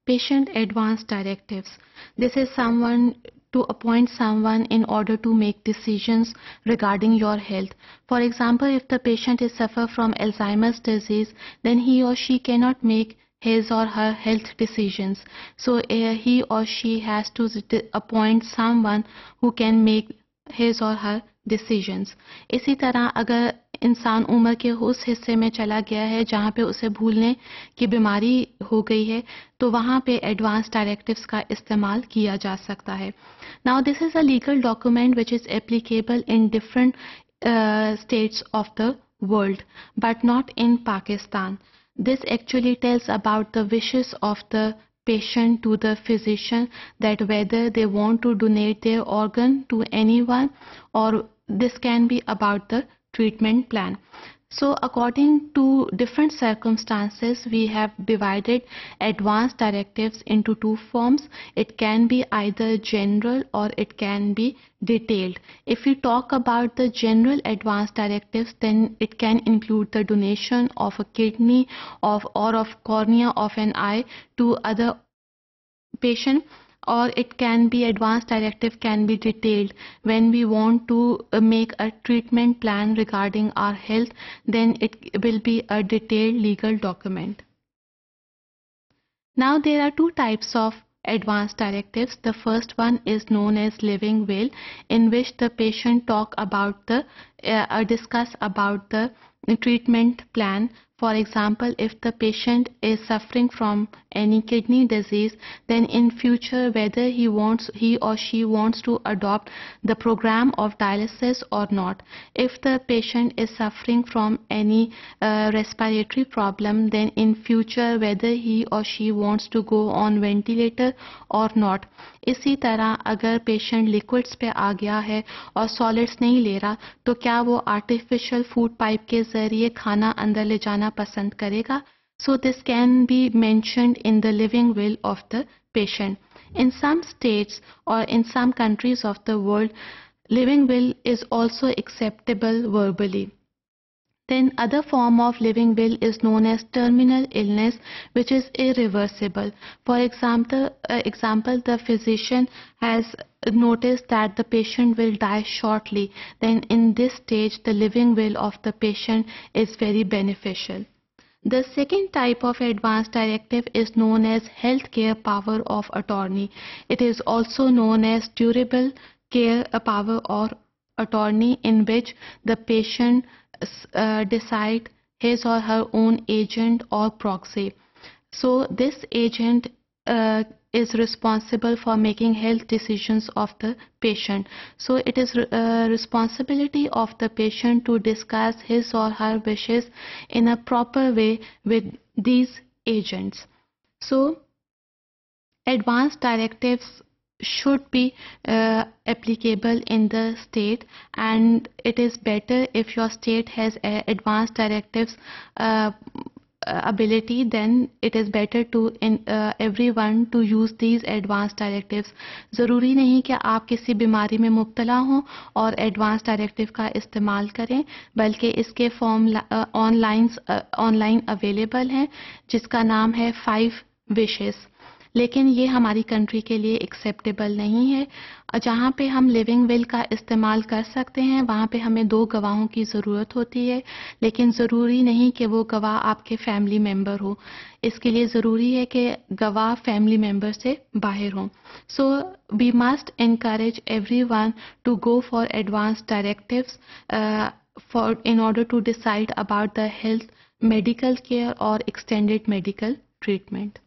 Patient advance directives. This is someone to appoint someone in order to make decisions regarding your health. For example, if the patient is suffer from Alzheimer's disease, then he or she cannot make his or her health decisions. So he or she has to appoint someone who can make his or her decisions. इसी तरह अगर इंसान उम्र के उस हिस्से में चला गया है जहाँ पे उसे भूलने की बीमारी हो गई है, तो वहाँ पे एडवांस डायरेक्टिव्स का इस्तेमाल किया जा सकता है. Now this is a legal document which is applicable in different states of the world, but not in Pakistan. This actually tells about the wishes of the patient to the physician, that whether they want to donate their organ to anyone, or this can be about the treatment plan. So according to different circumstances, we have divided advance directives into two forms. It can be either general or it can be detailed. If we talk about the general advance directives, then it can include the donation of a kidney or of cornea of an eye to other patient, or it can be advanced directive can be detailed when we want to make a treatment plan regarding our health, then it will be a detailed legal document. Now there are two types of advanced directives. The first one is known as living will, in which the patient talk about the discuss about the treatment plan. For example, if the patient is suffering from any kidney disease, then in future whether he or she wants to adopt the program of dialysis or not. If the patient is suffering from any respiratory problem, then in future whether he or she wants to go on ventilator or not. इसी तरह अगर patient liquids पे आ गया है और solids नहीं ले रहा, तो क्या वो आर्टिफिशियल फूड पाइप के जरिए खाना अंदर ले जाना पसंद करेगा? So this can be mentioned in the living will of the patient. In some states or in some countries of the world, living will is also acceptable verbally. Then other form of living will is known as terminal illness, which is irreversible. For example, the physician has noticed that the patient will die shortly. Then in this stage, the living will of the patient is very beneficial. The second type of advance directive is known as healthcare power of attorney. It is also known as durable care power or attorney, in which the patient decide his or her own agent or proxy. So this agent is responsible for making health decisions of the patient. So it is responsibility of the patient to discuss his or her wishes in a proper way with these agents. So advance directives should be applicable in the state, and it is better if your state has advanced directives ability, then it is better to everyone to use these advanced directives. ज़रूरी नहीं कि आप किसी बीमारी में मुब्तला हों और advance directive का इस्तेमाल करें, बल्कि इसके फॉर्म ऑनलाइन अवेलेबल हैं, जिसका नाम है 5 wishes. लेकिन ये हमारी कंट्री के लिए एक्सेप्टेबल नहीं है. जहाँ पे हम लिविंग विल का इस्तेमाल कर सकते हैं, वहाँ पे हमें 2 गवाहों की ज़रूरत होती है, लेकिन ज़रूरी नहीं कि वो गवाह आपके फैमिली मेम्बर हो. इसके लिए ज़रूरी है कि गवाह फैमिली मेम्बर से बाहर हों. So we must encourage everyone to go for advanced directives in order to decide about the health, medical care or extended medical treatment.